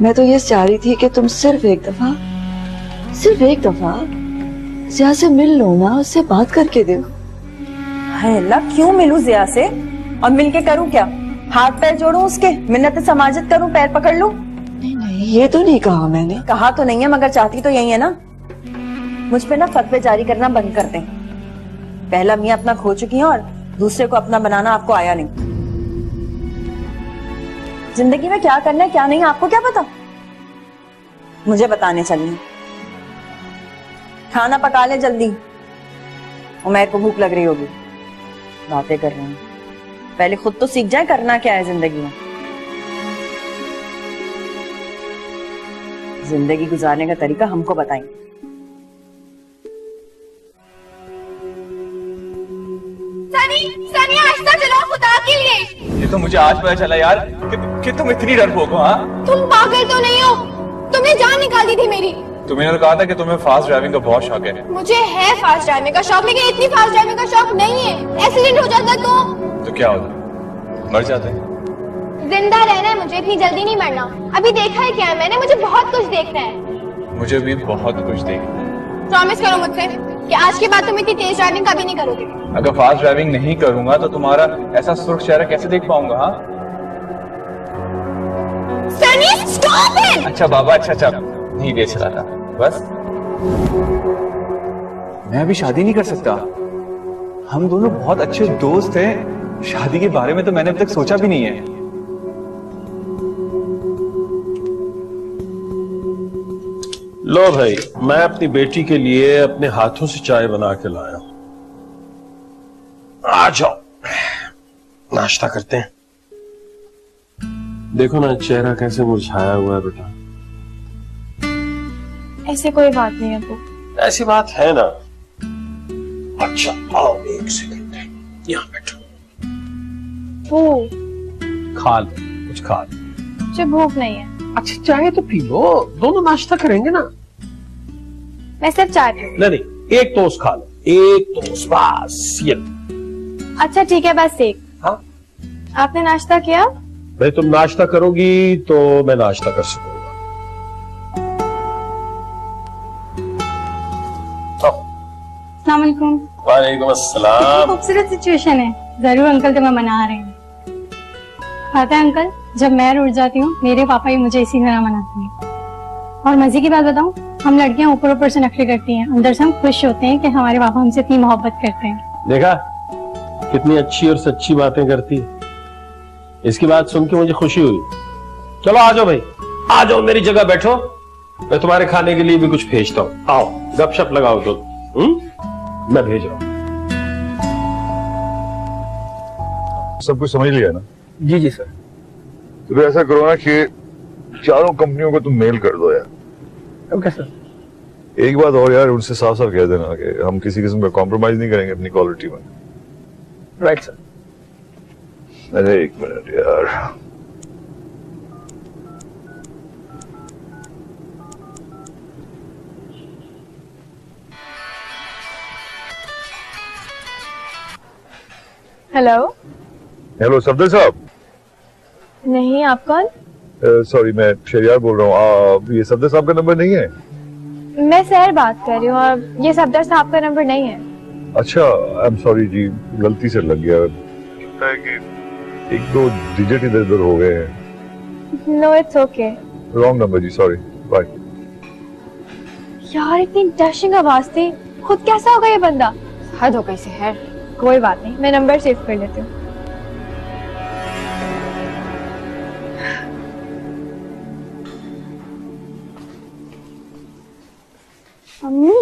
मैं तो ये चाह रही थी कि तुम सिर्फ एक दफा जिया से मिल लो ना, उससे बात करके देखो। हाय अल्लाह, क्यों मिलूं जिया से और मिलके करूं क्या? हाथ पैर जोड़ूं उसके, मिन्नत समाजत करूं, पैर पकड़ लूं? नहीं, ये तो नहीं कहा मैंने। कहा तो नहीं है, मगर चाहती तो यही है ना। मुझ पे ना फतवे जारी करना बंद कर दें। पहला मियाँ अपना खो चुकी है और दूसरे को अपना बनाना आपको आया नहीं। जिंदगी में क्या करना है क्या नहीं आपको क्या पता? मुझे बताने चलिए। खाना पका ले जल्दी, उमैर को भूख लग रही होगी। बातें कर रहे हैं, पहले खुद तो सीख जाए करना क्या है जिंदगी में। जिंदगी गुजारने का तरीका हमको बताएंगे। सनी आहिस्ता चलो खुदा के लिए। ये तो मुझे आज पता चला यार कि तुम इतनी डरपोक हो। हाँ, तुम पागल तो नहीं हो? तुमने जान निकाल दी थी मेरी। तुम्हें तो कहा था कि तुम्हें फास्ट ड्राइविंग का बहुत शौक है। मुझे है फास्ट ड्राइविंग का शौक, लेकिन इतनी फास्ट ड्राइविंग का शौक नहीं है। एक्सीडेंट हो जाता तो क्या होता? मर जाते हैं। जिंदा रहना है मुझे, इतनी जल्दी नहीं मरना। अभी देखा है क्या मैंने, मुझे बहुत कुछ देखना है। मुझे भी बहुत कुछ देखना है। प्रॉमिस करो मुझसे कि आज के बाद तुम इतनी तेज ड्राइविंग कभी नहीं करोगे। अगर फास्ट ड्राइविंग नहीं करूंगा तो तुम्हारा ऐसा सुर्ख चेहरा कैसे देख पाऊंगा? हाँ, सनी स्टॉप इट। अच्छा बाबा, अच्छा नहीं देख रहा था बस। मैं अभी शादी नहीं कर सकता। हम दोनों बहुत अच्छे दोस्त हैं। शादी के बारे में तो मैंने अब तक सोचा भी नहीं है। लो भाई, मैं अपनी बेटी के लिए अपने हाथों से चाय बना के लाया हूं। आ जाओ, नाश्ता करते हैं। देखो ना चेहरा कैसे मुरझाया हुआ है बेटा। ऐसे कोई बात नहीं है अब्बू। ऐसी बात है ना। अच्छा आओ, एक सेकंड, यहाँ बैठो। खा लो, कुछ खा लो। मुझे भूख नहीं है। अच्छा चाय तो पी लो, दोनों नाश्ता करेंगे ना। मैं सिर्फ चाय पीऊंगी। नहीं, एक टोस्ट खा लो, एक टोस्ट बस। ये अच्छा ठीक है, बस एक। हाँ, आपने नाश्ता किया? भाई तुम नाश्ता करोगी तो मैं नाश्ता कर सकूंगा। अस्सलाम वालेकुम। वालेकुम अस्सलाम। खूबसूरत सिचुएशन है, जरूर अंकल तुम्हें मना रहे हैं। पता है अंकल, जब मैं रुठ जाती हूँ मेरे पापा ही मुझे इसी तरह मनाते हैं। और मजे की बात बताऊं, हम लड़कियां ऊपर ऊपर से नखरे करती हैं, अंदर से हम खुश होते हैं कि हमारे पापा हमसे इतनी मोहब्बत करते हैं। देखा कितनी अच्छी और सच्ची बातें करती है। इसकी बात सुन के मुझे खुशी हुई। चलो आ जाओ भाई, आ जाओ मेरी जगह बैठो, मैं तुम्हारे खाने के लिए भी कुछ भेजता हूँ। आओ गपशप लगाओ तो। मैं भेज रहा हूँ। सब कुछ समझ लिया ना? जी जी सर। तो ऐसा करो ना कि चारों कंपनियों को तुम मेल कर दो यार। Okay sir. एक बात और यार, उनसे साफ साफ कह देना कि हम किसी किस्म का कॉम्प्रोमाइज नहीं करेंगे अपनी क्वालिटी में। Right sir. अरे एक मिनट यार, हेलो। हेलो सफदर साहब। नहीं, आप कौन? सॉरी, मैं शहरियार बोल रहा हूँ। ये सफदर साहब का नंबर नहीं है? मैं सहर बात कर रही हूँ और ये सफदर साहब का नंबर नहीं है। अच्छा, आई एम सॉरी जी, गलती से लग गया। लगता है कि एक दो डिजिट इधर उधर हो गए हैं। No it's okay. Wrong number जी, सॉरी, बाय। यार इतनी डैशिंग आवाज थी, खुद कैसा होगा ये बंदा? हद हो गई सहर। कोई बात नहीं, मैं नंबर सेव कर लेती हूँ। अम्मी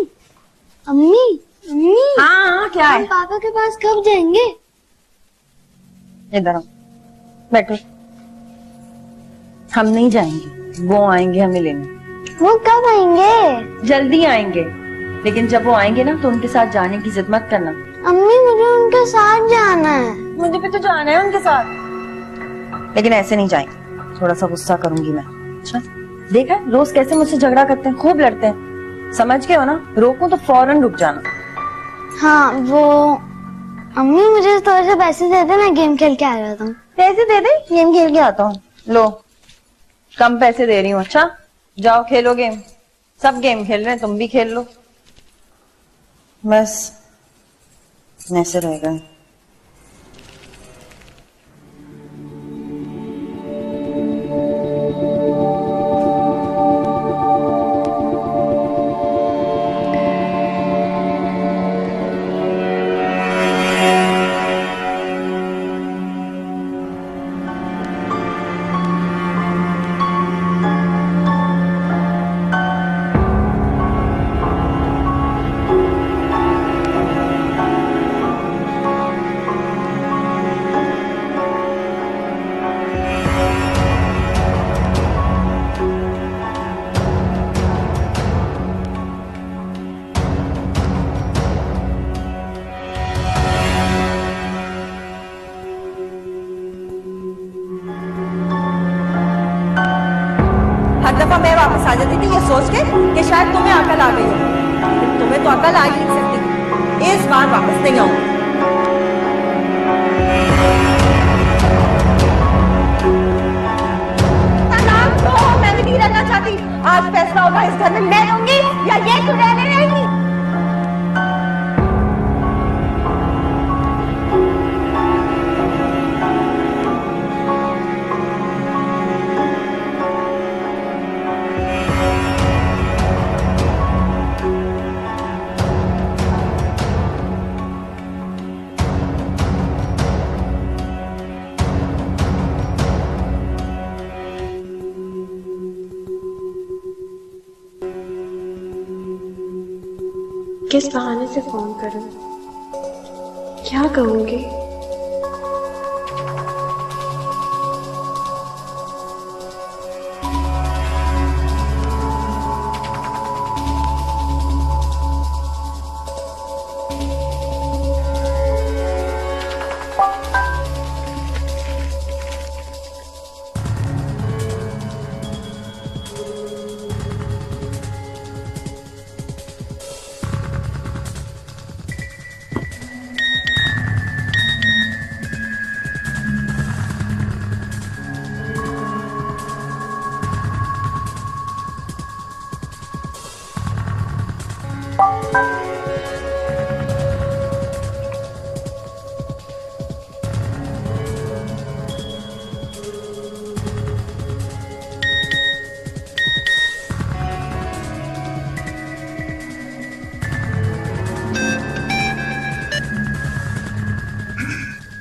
अम्मी अम्मी, हाँ क्या है? हम पापा के पास कब जाएंगे? इधर आओ, बैठो। हम नहीं जाएंगे, वो आएंगे हमें लेने। वो कब आएंगे? जल्दी आएंगे, लेकिन जब वो आएंगे ना तो उनके साथ जाने की जिद मत करना। अम्मी मुझे उनके साथ जाना है। मुझे भी तो जाना है उनके साथ, लेकिन ऐसे नहीं जाएंगे। थोड़ा सा गुस्सा करूंगी मैं। अच्छा देखा रोज कैसे मुझसे झगड़ा करते हैं, खूब लड़ते हैं। समझ गए हो ना? रोकूं तो फौरन रुक जाना। हाँ वो अम्मी मुझे थोड़े से पैसे दे दे, मैं गेम खेल के आ जाता हूँ। पैसे दे दे, गेम खेल के आता हूँ। लो कम पैसे दे रही हूँ। अच्छा जाओ खेलो गेम, सब गेम खेल रहे हैं, तुम भी खेल लो। बस ऐसे रह गए। हर दफा मैं वापस आ जाती थी ये सोच के कि शायद तुम्हें अकल आ गई हो, लेकिन तुम्हें तो अकल आ ही नहीं सकती। इस बार वापस नहीं आऊंगी। मैं भी नहीं रहना चाहती। आज फैसला होगा इस घर में मैं रहूंगी या ये क्यों रहने रहेगी। किस बहाने से फोन करूं, क्या कहूंगी?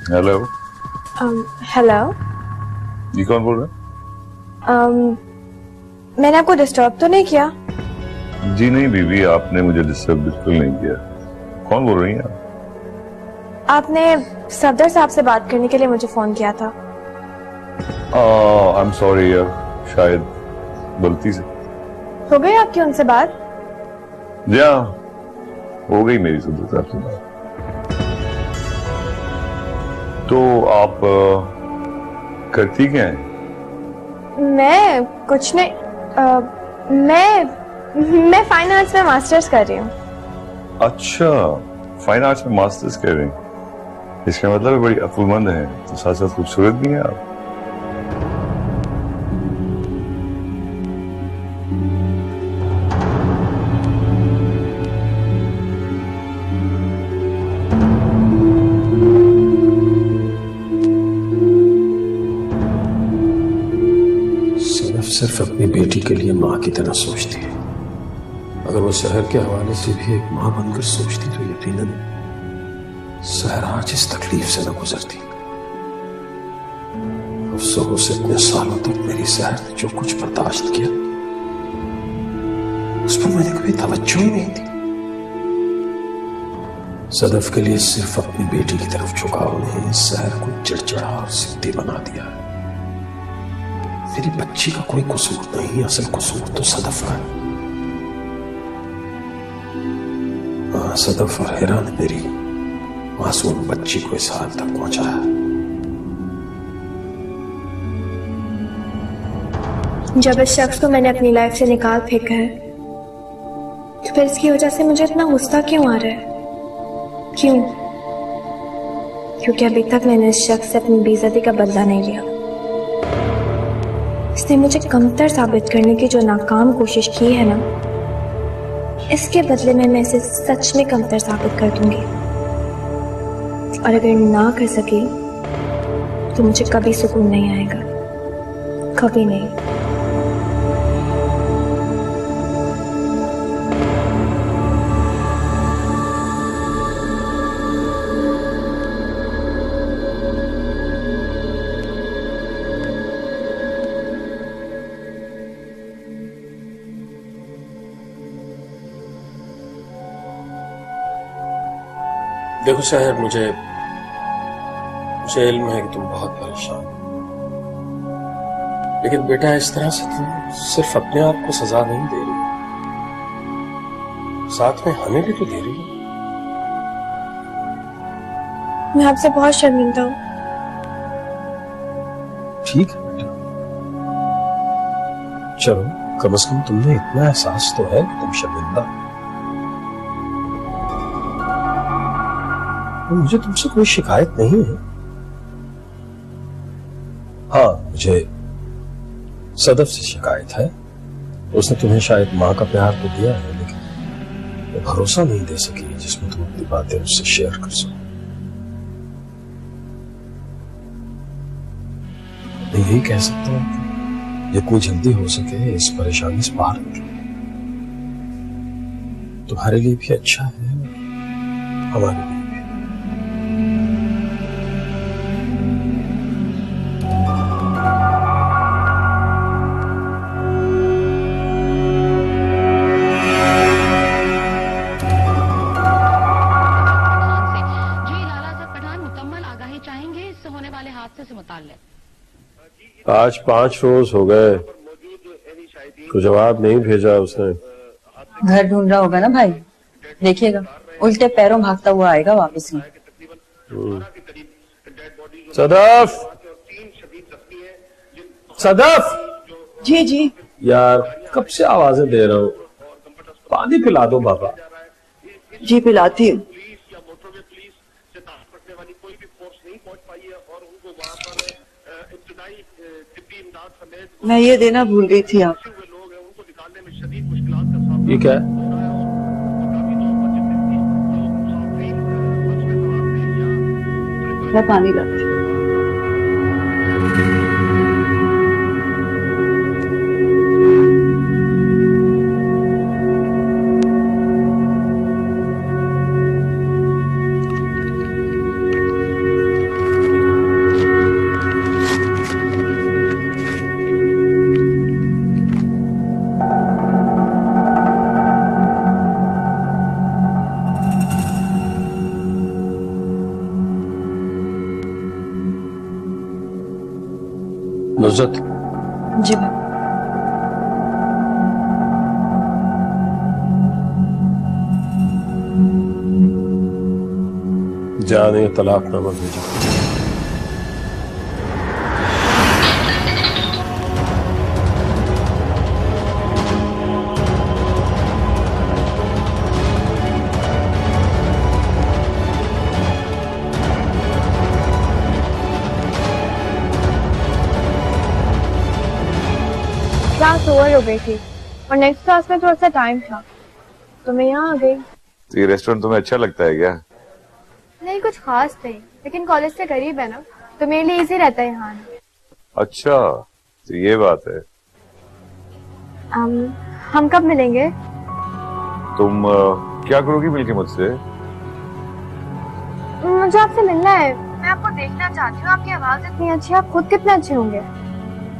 हेलो। हेलो। जी कौन बोल रहे हैं? मैंने आपको डिस्टर्ब तो नहीं किया? जी नहीं बीबी, आपने मुझे डिस्टर्ब बिल्कुल नहीं किया। कौन बोल रही हैं आप? आपने सफदर साहब से बात करने के लिए मुझे फोन किया था। आई एम सॉरी यार, शायद गलती से। हो गई आपकी उनसे बात? जी हाँ, हो गई मेरी सफदर साहब से बात। तो आप करती क्या हैं? मैं कुछ नहीं। मैं फाइन आर्ट्स में मास्टर्स कर रही हूँ। अच्छा, फाइन आर्ट्स में मास्टर्स कर रही हैं। इसका मतलब बड़ी अक्लमंद है, तो साथ साथ खूबसूरत भी हैं आप। सिर्फ अपनी बेटी के लिए माँ की तरह सोचती है। अगर वो शहर के हवाले से भी एक माँ बनकर सोचती तो यकीनन शहर आज इस तकलीफ से न गुजरती। अफसोस इतने सालों तक मेरी शहर ने जो कुछ बर्दाश्त किया उस पर मैंने कभी तवज्जो ही नहीं दी। सदफ के लिए सिर्फ अपनी बेटी की तरफ झुकाव ने इस शहर को चिड़चिड़ा और सिद्दी बना दिया है। मेरी बच्ची का कोई कसूर नहीं, असल कसूर तो सदफ का है। सदफ और हेरा ने मेरी मासूम बच्ची को इस हाल तक पहुंचाया। जब इस शख्स को मैंने अपनी लाइफ से निकाल फेंका है तो फिर इसकी वजह से मुझे इतना गुस्सा क्यों आ रहा है? क्यों? क्योंकि अभी तक मैंने इस शख्स से अपनी बेइज्जती का बदला नहीं लिया। इसने मुझे कमतर साबित करने की जो नाकाम कोशिश की है ना, इसके बदले में मैं इसे सच में कमतर साबित कर दूंगी। और अगर ना कर सकी तो मुझे कभी सुकून नहीं आएगा, कभी नहीं। देखो शहर, मुझे इल्म है कि तुम बहुत परेशान हो, लेकिन बेटा इस तरह से तुम सिर्फ अपने आप को सजा नहीं दे रही, साथ में हमें भी तो दे रही हो। मैं आपसे बहुत शर्मिंदा हूँ। ठीक है बेटा, चलो कम से कम तुमने इतना एहसास तो है कि तुम शर्मिंदा हो। मुझे तुमसे कोई शिकायत नहीं है। हाँ, मुझे सदफ से शिकायत है। उसने तुम्हें शायद माँ का प्यार तो दिया है, लेकिन वो भरोसा नहीं दे सकी जिसमें तुम अपनी बातें उससे शेयर कर सको। मैं यही कह सकता हूँ कि जितनी जल्दी हो सके इस परेशानी से बाहर निकलो। तुम्हारे लिए भी अच्छा है, हमारे लिए। आज 5 रोज हो गए, तो जवाब नहीं भेजा उसने। घर ढूंढ रहा होगा ना भाई, देखिएगा उल्टे पैरों भागता हुआ आएगा वापस ही। सदफ, सदफ। जी जी। यार कब से आवाजें दे रहा हूँ, पानी पिला दो बाबा। जी पिलाती हूँ। मैं ये देना भूल गई थी आप। ये क्या है? मैं पानी लाती हूँ। नुज़रत, जी भाई। जाने तलाकनामा भेजा। क्लास ओवर हो गई थी और नेक्स्ट क्लास में थोड़ा सा टाइम था, तो मैं यहाँ आ गई। तो ये रेस्टोरेंट तुम्हें अच्छा लगता है क्या? नहीं, कुछ खास नहीं, लेकिन कॉलेज से करीब है ना, तो मेरे लिए इजी रहता है यहाँ आना। अच्छा, तो ये बात है। हम कब मिलेंगे? तुम क्या करोगी मिलके मुझसे? मुझे आपसे मिलना है, मैं आपको देखना चाहती हूँ। आपकी आवाज इतनी अच्छी है, आप खुद कितने अच्छे होंगे।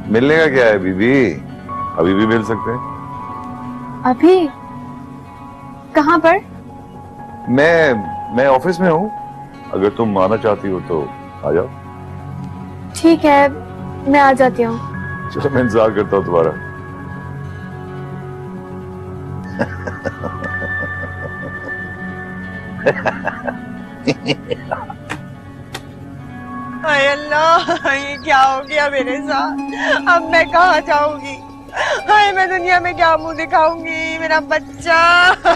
मिलने का क्या है बीबी, अभी भी मिल सकते हैं। अभी? कहाँ पर? मैं ऑफिस में हूँ, अगर तुम आना चाहती हो तो आ जाओ। ठीक है, मैं आ जाती हूँ। चलो, मैं इंतजार करता हूँ तुम्हारा। हाय अल्लाह, ये क्या हो गया मेरे साथ? अब मैं कहाँ जाऊंगी? हाय, मैं दुनिया में क्या मुंह दिखाऊंगी? मेरा बच्चा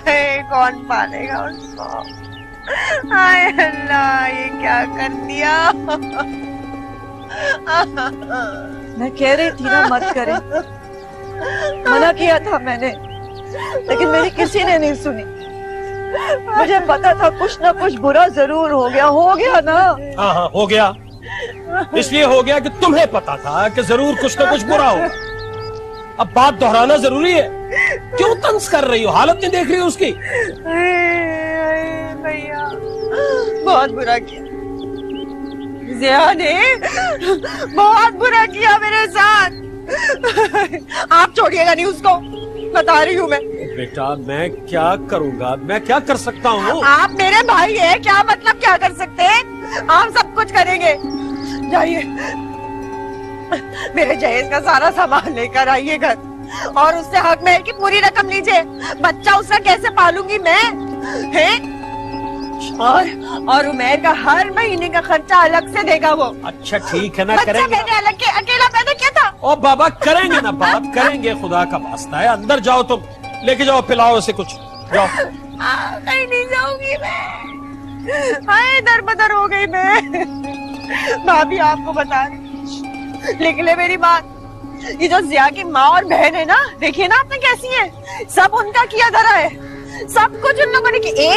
है, कौन पालेगा उसको? हाय अल्लाह, ये क्या कर दिया? मैं कह रही थी ना मत करें, मना किया था मैंने, लेकिन मेरी किसी ने नहीं सुनी। मुझे पता था कुछ ना कुछ बुरा जरूर हो गया ना। हाँ हाँ हो गया, इसलिए हो गया कि तुम्हें पता था कि जरूर कुछ ना कुछ बुरा होगा। अब बात दोहराना जरूरी है। क्यों तंज कर रही हो? हालत नहीं देख रही हो उसकी? भैया बहुत बुरा किया, जिया ने बहुत बुरा किया मेरे साथ। आप छोड़िएगा नहीं उसको, बता रही हूँ मैं। बेटा मैं क्या करूंगा, मैं क्या कर सकता हूँ? आप मेरे भाई हैं, क्या मतलब क्या कर सकते हैं? आप सब कुछ करेंगे। जाइए मेरे जहेज का सारा सामान लेकर आइए घर, और उससे हक महल की पूरी रकम लीजिए। बच्चा उसका कैसे पालूंगी मैं, हैं? और उमेर का हर महीने का खर्चा अलग से देगा वो। अच्छा ठीक है ना, बच्चा करेंगे। मैंने अलग के अकेला पैदा किया था। ओ बाबा करेंगे ना, बात करेंगे, खुदा का वास्ता है। अंदर जाओ तुम, लेके जाओ, पिलाओ उसे कुछ, जाओ। कहीं नहीं जाऊंगी मैं, हाय दरबदर हो गई मैं। भाभी आपको बता रही, लिख ले मेरी बात। ये जो जिया की माँ और बहन है ना, देखिए ना आपने कैसी है, सब उनका किया धरा है, सब कुछ उन लोगों ने किया।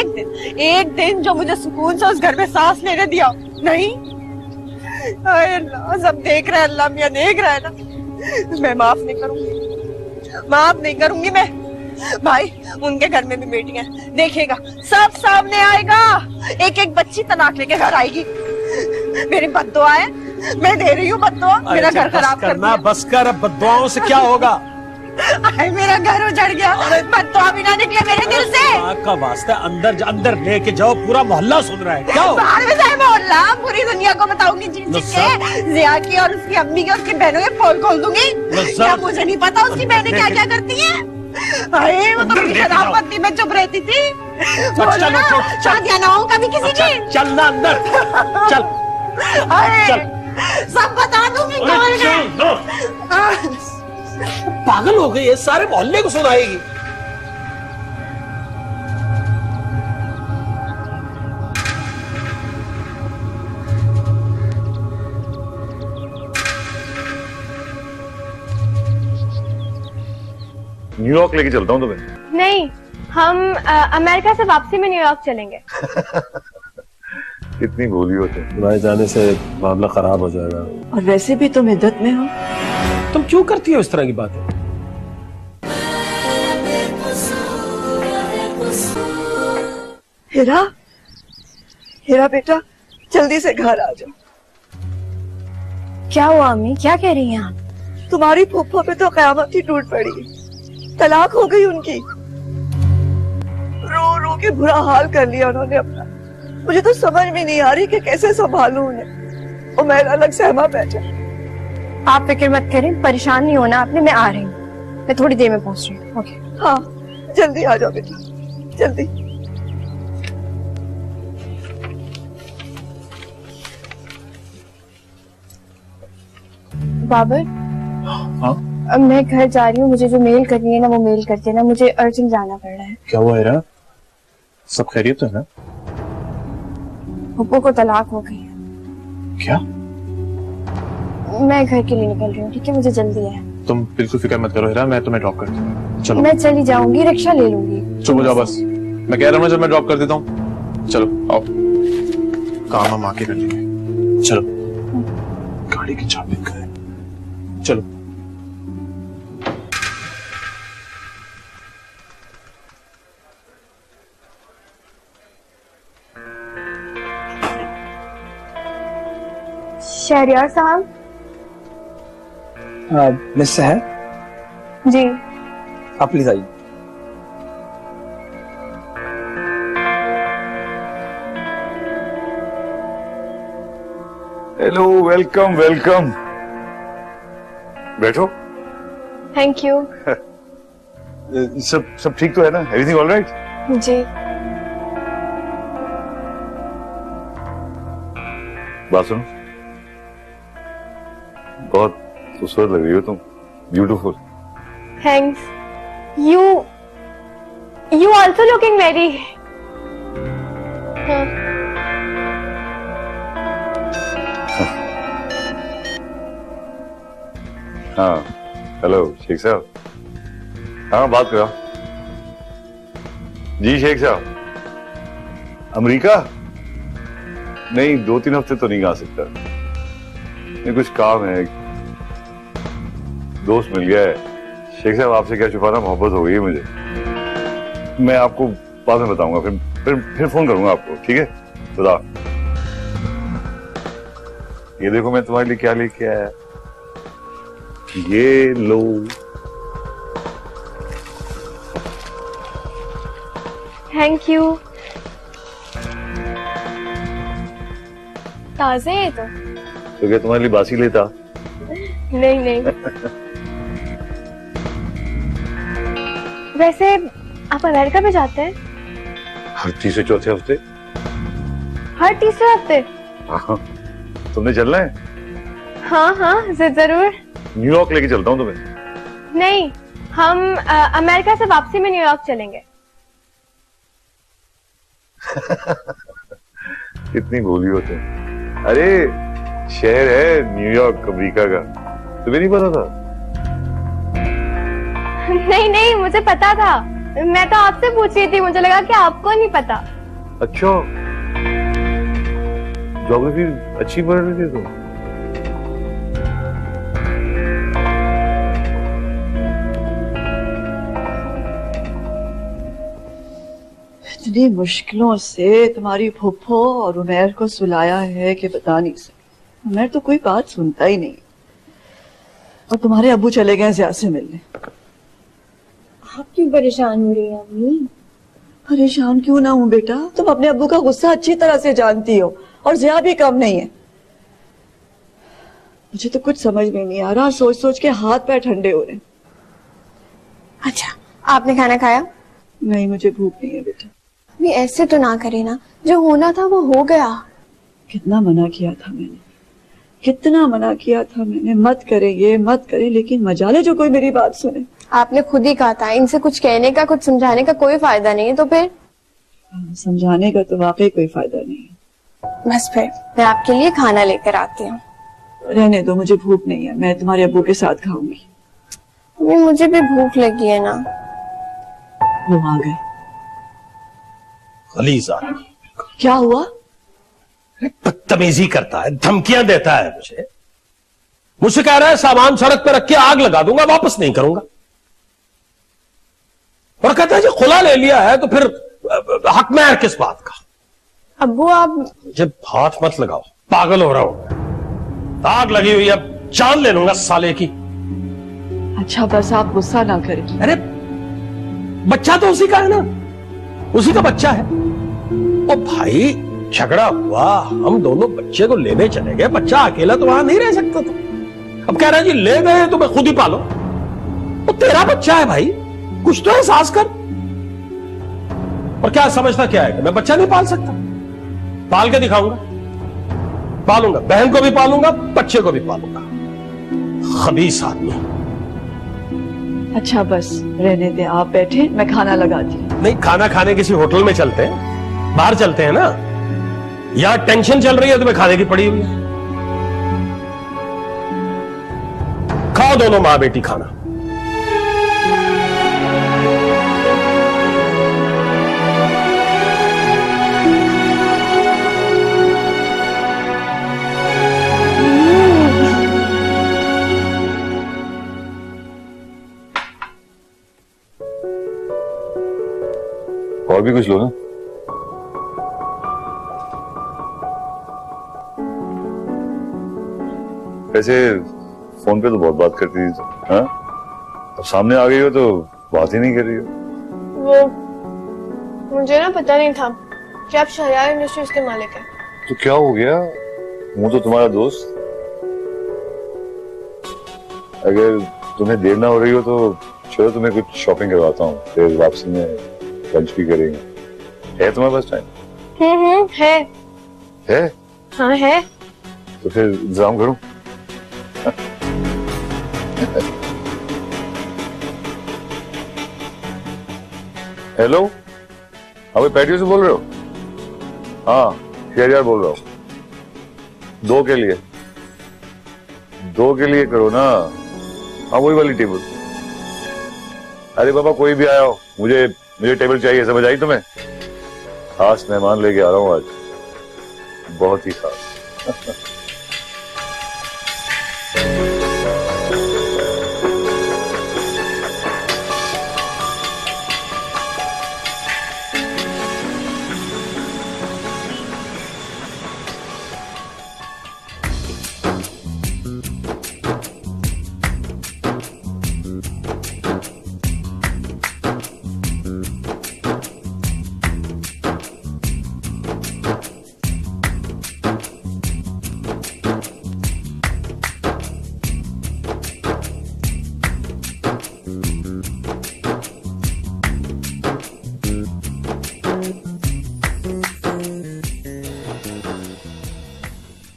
एक दिन जो मुझे सुकून से उस घर में सांस लेने दिया नहीं। अल्लाह सब देख रहा है, अल्लाह मियां देख रहा है ना। मैं माफ नहीं करूंगी मैं। भाई उनके घर में भी बेटियां, देखिएगा सब सामने आएगा। एक एक बच्ची तलाक लेके घर आएगी। मेरी बद्दुआ है, मैं दे रही हूँ बद्दुआ, मेरा घर खराब करना। बस कर, अब बद्दुआओं से क्या होगा? मेरा घर उजड़ गया, बद्दुआ भी ना निकले मेरे दिल से। का वास्ता अंदर लेके जाओ, पूरा मोहल्ला सुन रहा है। क्या बाहर में जाए मोहल्ला, पूरी दुनिया को बताऊंगी जी के जिया की और उसकी अम्मी की, उसकी बहनों के पोल खोल दूंगी। क्या मुझे नहीं पता उसकी बहनें क्या क्या करती हैं? अरे वो तो शराबती में चुप रहती थी। शादियां ना हो कभी किसी की। चल ना अंदर, चल। अरे सब बता दूंगी कौन है। पागल हो गई, ये सारे मोहल्ले को सुनाएगी। न्यूयॉर्क लेके चलता हूँ तुम्हें। नहीं, हम अमेरिका से वापसी में न्यूयॉर्क चलेंगे। कितनी भूली हो तुम। तुम्हारे जाने से मामला खराब हो जाएगा। और वैसे भी तुम इद्दत में हो। तुम क्यों करती हो इस तरह की बातें? हीरा बेटा जल्दी से घर आ जाओ। क्या हुआ अम्मी, क्या कह रही हैं आप? तुम्हारी फूफा पे तो कयामत ही टूट पड़ी, तलाक हो गई उनकी। रो रो के बुरा हाल कर लिया उन्होंने अपना। मुझे तो समझ में नहीं आ रही कि कैसे संभालूं उन्हें। उमैर अलग सहमा बैठा। आप फिक्र मत करें, परेशान नहीं होना आपने, मैं आ रही हूँ, मैं थोड़ी देर में पहुंच रही हूँ। ओके हाँ जल्दी आ जाओ बेटा, जल्दी। बाबर, हाँ अब मैं घर जा रही हूँ, मुझे जो मेल करनी है ना वो मेल कर देना, मुझे अर्जेंट जाना पड़ रहा है। क्या हुआ हीरा, सब खैरियत है ना? पप्पू को तलाक हो गई है। क्या? मैं घर के लिए निकल रही हूँ, ठीक है, मुझे जल्दी है। तुम बिल्कुल फिक्र मत करो हीरा, मैं तुम्हें ड्रॉप कर दूंगा। चलो मैं चली जाऊंगी, रिक्शा ले लूंगी। चुप हो जाओ बस, मैं कह रहा हूँ ना, जब मैं ड्रॉप कर देता हूँ। चलो आओ, काम हम आके कर लेंगे। चलो गाड़ी की चाबी करें, चलो। शहरियार साहब। मिस सहर, जी आप प्लीज आइए। हेलो, वेलकम वेलकम, बैठो। Thank you. सब ठीक तो है ना? Everything all right? जी बात सुनो, बहुत खूबसूरत लग रही हो तुम, beautiful. Thanks. you also looking very हाँ हेलो शेख साहब। हाँ बात करो जी शेख साहब। अमेरिका नहीं, 2-3 हफ्ते तो नहीं आ सकता, ये कुछ काम है, दोस्त मिल गया है। शेख साहब आपसे क्या छुपाना, मोहब्बत हो गई है मुझे। मैं आपको बाद में बताऊंगा, फिर फोन करूंगा आपको, ठीक है? खुदा। ये देखो मैं तुम्हारे लिए क्या लेके आया, ये लो। Thank you. ताज़ा है तो क्या तुम्हारे लिए बासी लेता? नहीं नहीं। वैसे आप अमेरिका में जाते हैं? हर तीसरे चौथे हफ्ते। हर तीसरे हफ्ते? हाँ, तुमने चलना है? हाँ हाँ जरूर। न्यूयॉर्क लेके चलता हूँ तुम्हें। नहीं, हम अमेरिका से वापसी में न्यूयॉर्क चलेंगे। कितनी भोली हो तुम। अरे शहर है न्यूयॉर्क अमेरिका का, तुम्हें नहीं पता था? नहीं नहीं, मुझे पता था, मैं तो आपसे पूछ रही थी, मुझे लगा कि आपको नहीं पता। अच्छा, ज्योग्राफी अच्छी पढ़ रही थी तुम? इतनी मुश्किलों से तुम्हारी फुफ्फो और उमेर को सुलाया है कि बता नहीं सकती। उमेर तो कोई बात सुनता ही नहीं, और तुम्हारे अब्बू चले गए ज़िया से मिलने। आप क्यों परेशान हो रही हैं अम्मी? परेशान क्यों ना हूँ बेटा, तुम अपने अब्बू का गुस्सा अच्छी तरह से जानती हो, और ज़िया भी कम नहीं है। मुझे तो कुछ समझ में नहीं आ रहा, सोच सोच के हाथ पैर ठंडे हो रहे हैं। अच्छा, आपने खाना खाया? नहीं, मुझे भूख नहीं है बेटा। अम्मी ऐसे तो ना करे ना, जो होना था वो हो गया। कितना मना किया था मैंने, कितना मना किया था मैंने, मत करे ये मत करे, लेकिन मजाले जो कोई मेरी बात सुने। आपने खुद ही कहा था इनसे कुछ कहने का, कुछ समझाने का कोई फायदा नहीं है, तो फिर? समझाने का तो वाकई कोई फायदा नहीं है। बस फिर मैं आपके लिए खाना लेकर आती हूँ। रहने दो, मुझे भूख नहीं है, मैं तुम्हारे अब्बू के साथ खाऊंगी। अम्मी मुझे भी भूख लगी है ना। वो आ गए। खलीसा क्या हुआ? बदतमीजी करता है, धमकियां देता है मुझसे कह रहा है सामान सड़क पर रख के आग लगा दूंगा, वापस नहीं करूंगा। और कहता है जी खुला ले लिया है तो फिर हक में है किस बात का? अब्बू आप मुझे हाथ मत लगाओ, पागल हो रहा हूं। आग लगी हुई है, जान ले लूंगा साले की। अच्छा बस आप गुस्सा ना करें। अरे बच्चा तो उसी का है ना, उसी का बच्चा है। ओ भाई झगड़ा हुआ, हम दोनों बच्चे को लेने चले गए, बच्चा अकेला तो वहां नहीं रह सकता था। अब कह रहा है जी ले गए तो मैं खुद ही पालो। वो तेरा बच्चा है भाई, कुछ तो एहसास कर। और क्या समझता क्या है कि मैं बच्चा नहीं पाल सकता? पाल के दिखाऊंगा, पालूंगा, बहन को भी पालूंगा, बच्चे को भी पालूंगा। खबीस आदमी। अच्छा बस रहने दे, आप बैठे, मैं खाना लगाती हूँ। नहीं, खाना खाने किसी होटल में चलते हैं, बाहर चलते हैं ना। यहां टेंशन चल रही है, तुम्हें खाने की पड़ी हुई है। खाओ दोनों मां बेटी खाना। और भी कुछ लो ना। वैसे फोन पे तो बहुत बात करती थी, हाँ? अब सामने आ गई हो तो बात ही नहीं कर रही हो। वो मुझे ना पता नहीं था कि आप शहरयार इंडस्ट्रीज के मालिक हैं। तो क्या हो गया, हूँ तो तुम्हारा दोस्त। अगर तुम्हें देर ना हो रही हो तो चलो तुम्हें कुछ शॉपिंग करवाता हूँ, फिर वापसी में लंच भी करेंगे। है तुम्हारे पास टाइम? है? हाँ है। तो फिर इंतजाम करूं? हेलो, अभी पैटियो से बोल रहे हो? हाँ शहरयार बोल रहा हूँ। दो के लिए करो ना, हाँ वही वाली टेबल। अरे बाबा कोई भी आया हो, मुझे टेबल चाहिए, समझ आई तुम्हें? खास मेहमान लेके आ रहा हूँ आज, बहुत ही खास।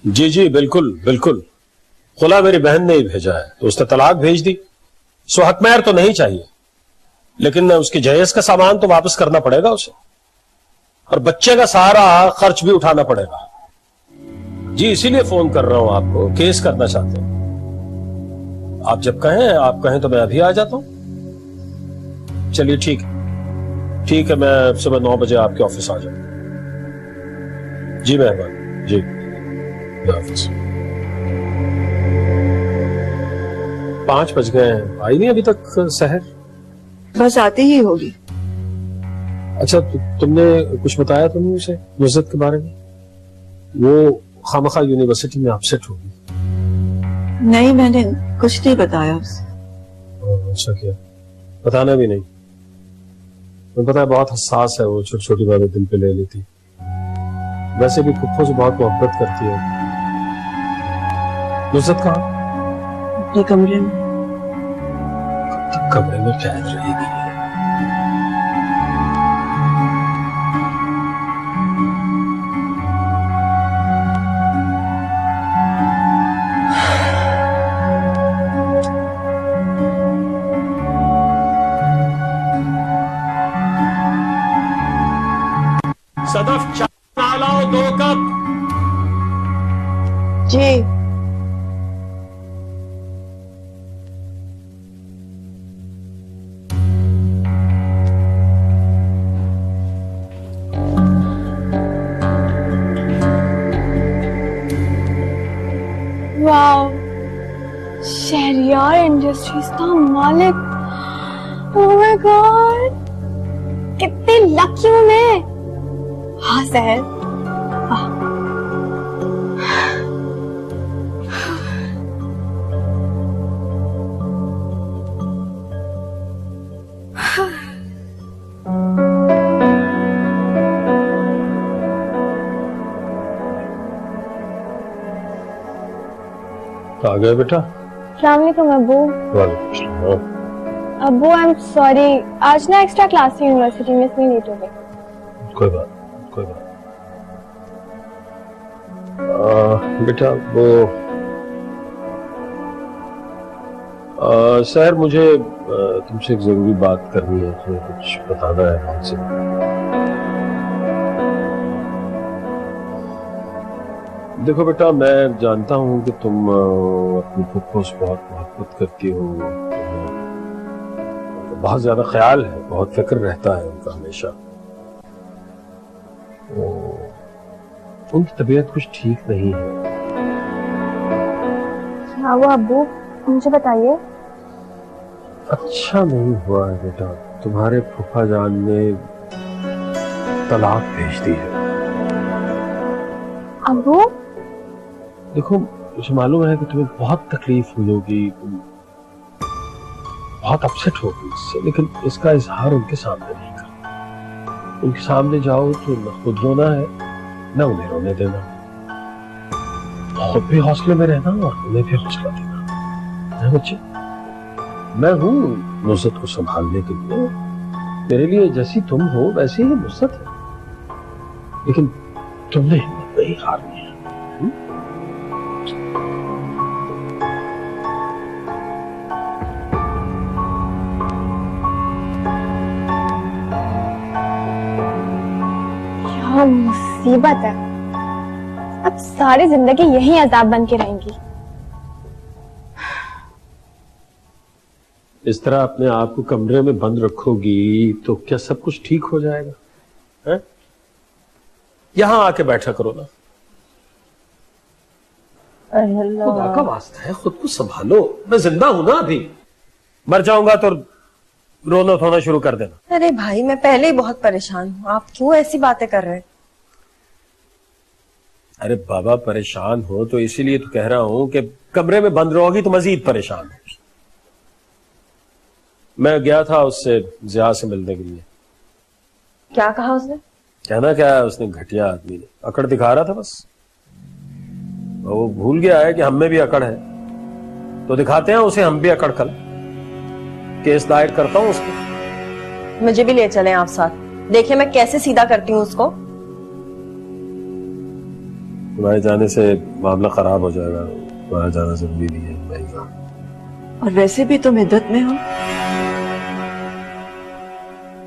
जी जी बिल्कुल बिल्कुल। खुला मेरी बहन ने ही भेजा है, तो उसने तलाक भेज दी। सो हकमैर तो नहीं चाहिए, लेकिन उसकी जहेज का सामान तो वापस करना पड़ेगा उसे, और बच्चे का सारा खर्च भी उठाना पड़ेगा। जी इसीलिए फोन कर रहा हूं आपको, केस करना चाहते हैं। आप जब आप कहें तो मैं अभी आ जाता हूं। चलिए ठीक है, ठीक है, मैं सुबह 9 बजे आपके ऑफिस आ जाऊंगा। जी मेहरबान जी। 5 बज गए हैं, आई नहीं अभी तक सहर? बस आती ही होगी। अच्छा तुमने कुछ बताया तुमने उसे नुसरत के बारे में? वो खामखा यूनिवर्सिटी में अपसेट होगी। नहीं, मैंने कुछ नहीं बताया उसे। अच्छा किया, बताना भी नहीं। तुम्हें पता है बहुत हसास है वो, छोटी छोटी बातें दिल पे ले लेती। वैसे भी फुफ्फो से बहुत मोहब्बत करती है। नुसरत कहाँ? अपने कमरे में। कब तक कमरे में कैद रहेगी? सदफ चाय लाओ 2 कप। जी। वाओ, शहरियार इंडस्ट्रीज का मालिक। ओह माय गॉड, कितनी लकी हूं मैं। हाँ सहर, आ गए बेटा? अस्सलाम वालेकुम अब्बू। वालेकुम सलाम। अब्बू आई एम सॉरी, आज ना एक्स्ट्रा क्लास थी यूनिवर्सिटी में, इसलिए लेट हो गई। कोई बात बेटा। वो सर मुझे तुमसे एक जरूरी बात करनी है, तुम्हें कुछ बताना है हमसे। देखो बेटा, मैं जानता हूँ कि तुम अपनी फुफ्फो से बहुत मोहब्बत करती हो, बहुत ज्यादा ख्याल है, बहुत फिक्र रहता है उनका हमेशा। उनकी तबीयत कुछ ठीक नहीं है। क्या हुआ अब्बू, मुझे बताइए। अच्छा नहीं हुआ है बेटा, तुम्हारे फूफा जान ने तलाक भेज दी है। अब्बू देखो मुझे मालूम है कि तुम्हें बहुत तकलीफ हुई होगी, तुम बहुत अपसेट होगी इससे, लेकिन इसका इजहार उनके सामने नहीं करना। उनके सामने जाओ तो न खुद रोना है न उन्हें रोने देना, खुद भी हौसले में रहना और उन्हें भी हौसला देना है बच्चे। मैं हूँ नुसरत को संभालने के लिए, मेरे लिए जैसी तुम हो वैसी ही नुसरत है, लेकिन तुमने हिम्मत नहीं हारनी है। क्या मुसीबत है, अब सारी जिंदगी यही अजाब बन के रहेंगी। इस तरह अपने आप को कमरे में बंद रखोगी तो क्या सब कुछ ठीक हो जाएगा? है? यहां आके बैठा करो ना। खुदा का वास्ता है, खुद को संभालो। मैं जिंदा हूं ना, अभी मर जाऊंगा तो रोना धोना शुरू कर देना। अरे भाई, मैं पहले ही बहुत परेशान हूँ, आप क्यों ऐसी बातें कर रहे हैं? अरे बाबा, परेशान हो तो इसीलिए तो कह रहा हूं कि कमरे में बंद रहोगी तो मजीद परेशान होगी। मैं गया था उससे, जिया से मिलने के लिए। क्या कहा उसने? कहना क्या है, उसने घटिया आदमी ने अकड़ दिखा रहा था बस। वो भूल गया है कि हम में भी अकड़ है, तो दिखाते हैं उसे हम भी अकड़। कल केस दायर करता हूं उसको। मुझे भी ले चलें आप साथ, देखिए मैं कैसे सीधा करती हूँ उसको। तुम्हारे जाने से मामला खराब हो जाएगा, तुम्हारा जाना जरूरी नहीं है। और वैसे भी तुम इद्दत में हो।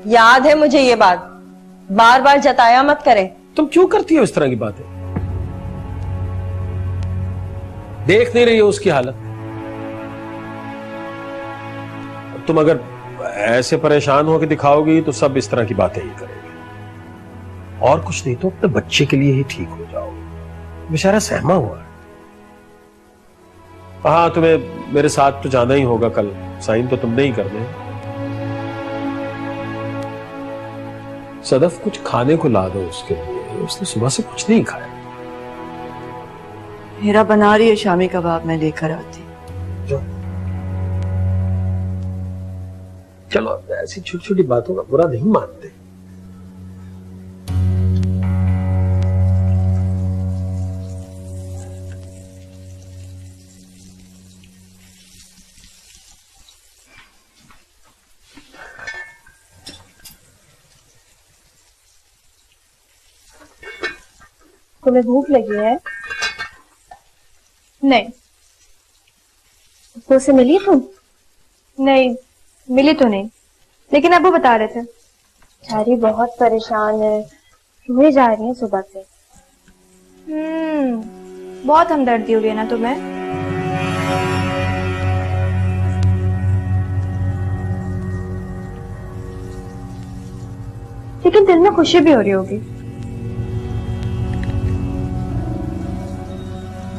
याद है मुझे ये बात, बार बार जताया मत करें। तुम क्यों करती हो इस तरह की बातें? देख नहीं रही हो उसकी हालत? तुम अगर ऐसे परेशान होकर दिखाओगी तो सब इस तरह की बातें ही करेंगे। और कुछ नहीं तो अपने बच्चे के लिए ही ठीक हो जाओ। बेचारा सहमा हुआ है। हाँ, तुम्हें मेरे साथ तो जाना ही होगा कल। साइन तो तुमने ही करने हैं। सदफ कुछ खाने को ला दो उसके लिए, उसने सुबह से कुछ नहीं खाया। मेरा बना रही है शामी कबाब, मैं लेकर आती। चलो, ऐसी छोटी छोटी बातों का बुरा नहीं मानते। तुम्हें भूख लगी है? नहीं। वो से मिली तुम? नहीं, मिली तो नहीं, लेकिन अब वो बता रहे थे चारी बहुत परेशान है, रोए जा रही है सुबह से। बहुत हमदर्दी हुई है ना तुम्हें? लेकिन दिल में खुशी भी हो रही होगी।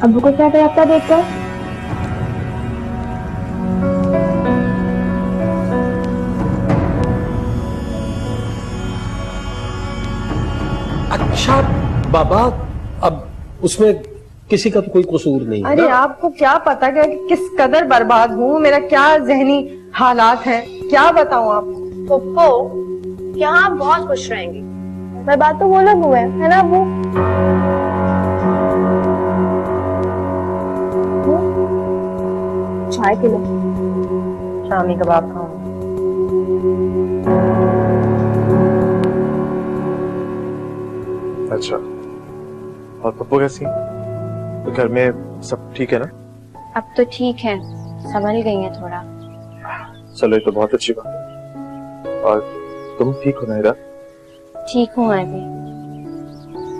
अब्बू को क्या कराता देखकर? अच्छा बाबा, अब उसमें किसी का तो कोई कसूर नहीं है। अरे आपको क्या पता कि किस कदर बर्बाद हूँ, मेरा क्या जहनी हालात है, क्या बताऊँ आपको। पप्पो, क्या आप बहुत खुश रहेंगे? बर्बाद तो वो लोग हुए है ना अब्बू? चाय पी लो। शामी कबाब खाऊं। अच्छा, और पप्पू कैसी? तो घर में सब ठीक है ना? अब तो ठीक है, संभल गई है थोड़ा। चलो, ये तो बहुत अच्छी बात है। और तुम ठीक हो ना इधर? ठीक हूँ मैं भी।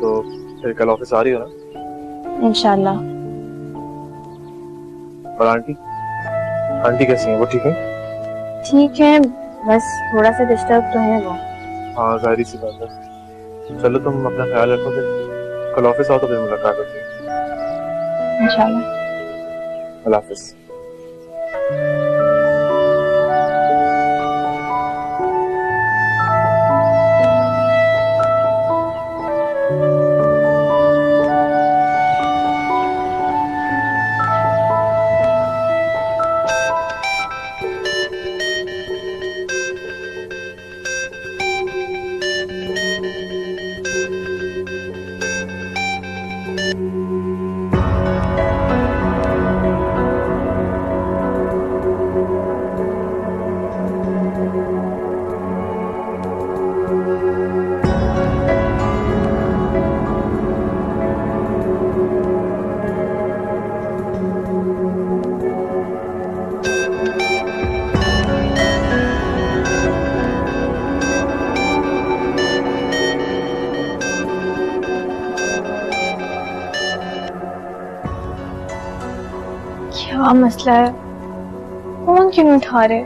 तो फिर कल ऑफिस आ रही हो ना? इंशाल्लाह। और आंटी आंटी कैसी हैं? वो ठीक है? ठीक है, बस थोड़ा सा डिस्टर्ब तो है वो। हाँ, जाहिर सी बात है। चलो, तुम अपना ख्याल रखो, फिर कल ऑफिस आओ तो फिर मुलाकात होती है इंशाल्लाह। अल्लाह हाफिज। क्या मसला है? फोन क्यों नहीं उठा रहे?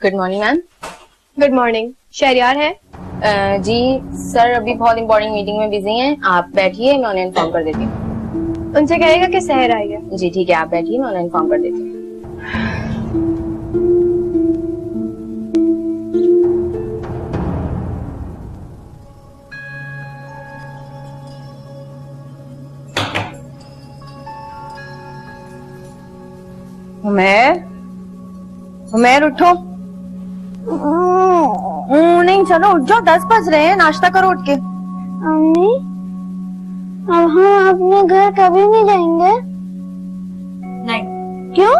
Good morning ma'am. Good morning. Shahriyar है? जी सर अभी बहुत इंपॉर्टेंट मीटिंग में बिजी हैं, आप बैठिए मैं उन्हें इन्फॉर्म कर देती हूँ। उनसे कहेगा कि शहर आई है। जी ठीक है, आप बैठिए मैं उन्हें इन्फॉर्म कर देती हूँ। उमेर उठो। नहीं चलो उठ जाओ, 10 बज रहे हैं, नाश्ता करो उठ के। अम्मी, अब हम अपने घर कभी नहीं जाएंगे। नहीं। क्यों?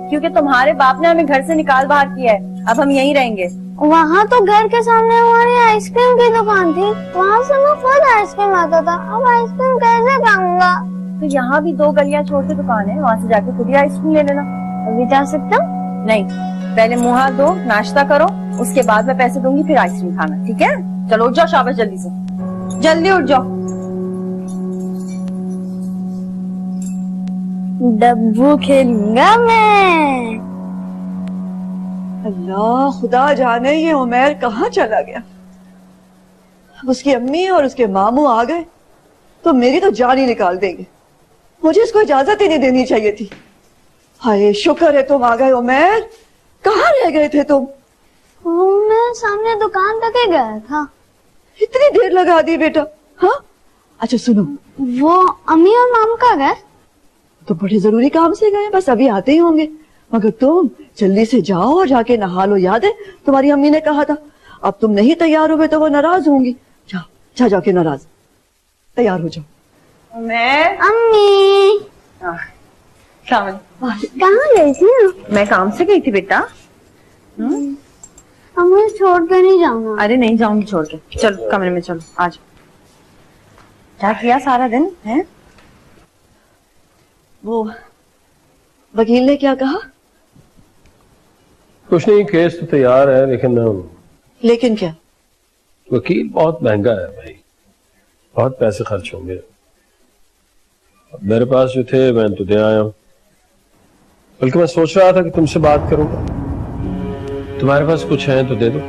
क्योंकि तुम्हारे बाप ने हमें घर से निकाल बाहर किया है, अब हम यहीं रहेंगे। वहाँ तो घर के सामने हमारी आइसक्रीम की दुकान थी, वहाँ से मैं खुद आइसक्रीम आता था, अब आइसक्रीम कैसे खाऊंगा? तो यहाँ भी 2 गलियां छोड़ के दुकान है, वहाँ से जाके खुद ही आइसक्रीम ले लेना। अभी जा सकता हूँ? नहीं, पहले मुंह हाथ धो, नाश्ता करो, उसके बाद मैं पैसे दूंगी, फिर आइसक्रीम खाना, ठीक है? चलो उठ जाओ, शाबाश, जल्दी से जल्दी उठ जाओ। डब्बू खेलूंगा मैं। अल्लाह खुदा जाने ये उमेर कहाँ चला गया। अब उसकी अम्मी और उसके मामू आ गए तो मेरी तो जान ही निकाल देंगे। मुझे इसको इजाजत ही नहीं देनी चाहिए थी। हाय शुक्र है तुम आ गए उमेर, कहाँ रह गए थे तुम? मैं सामने दुकान तक ही गया था। इतनी देर लगा दी बेटा? हाँ अच्छा सुनो, वो अम्मी और मामू कहाँ गए? तो बड़े जरूरी काम से गए, बस अभी आते ही होंगे। मगर तुम जल्दी से जाओ और जाके नहा लो, याद है तुम्हारी अम्मी ने कहा था। अब तुम नहीं तैयार हुए तो वो नाराज होंगी। जाओ जा जाके नाराज तैयार हो जाओ। मैं अम्मी कहाँ गई थी? मैं काम से गई थी बेटा। अब मुझे छोड़ कर नहीं जाऊंगा। अरे नहीं जाऊंगी छोड़ के, चलो कमरे में चलो, आज क्या किया सारा दिन है? वो वकील ने क्या कहा? कुछ नहीं, केस तो तैयार है, लेकिन क्या? वकील बहुत महंगा है भाई, बहुत पैसे खर्च होंगे। अब मेरे पास जो थे मैं तो दे आया हूं, बल्कि मैं सोच रहा था कि तुमसे बात करूंगा। तुम्हारे पास कुछ है तो दे दो।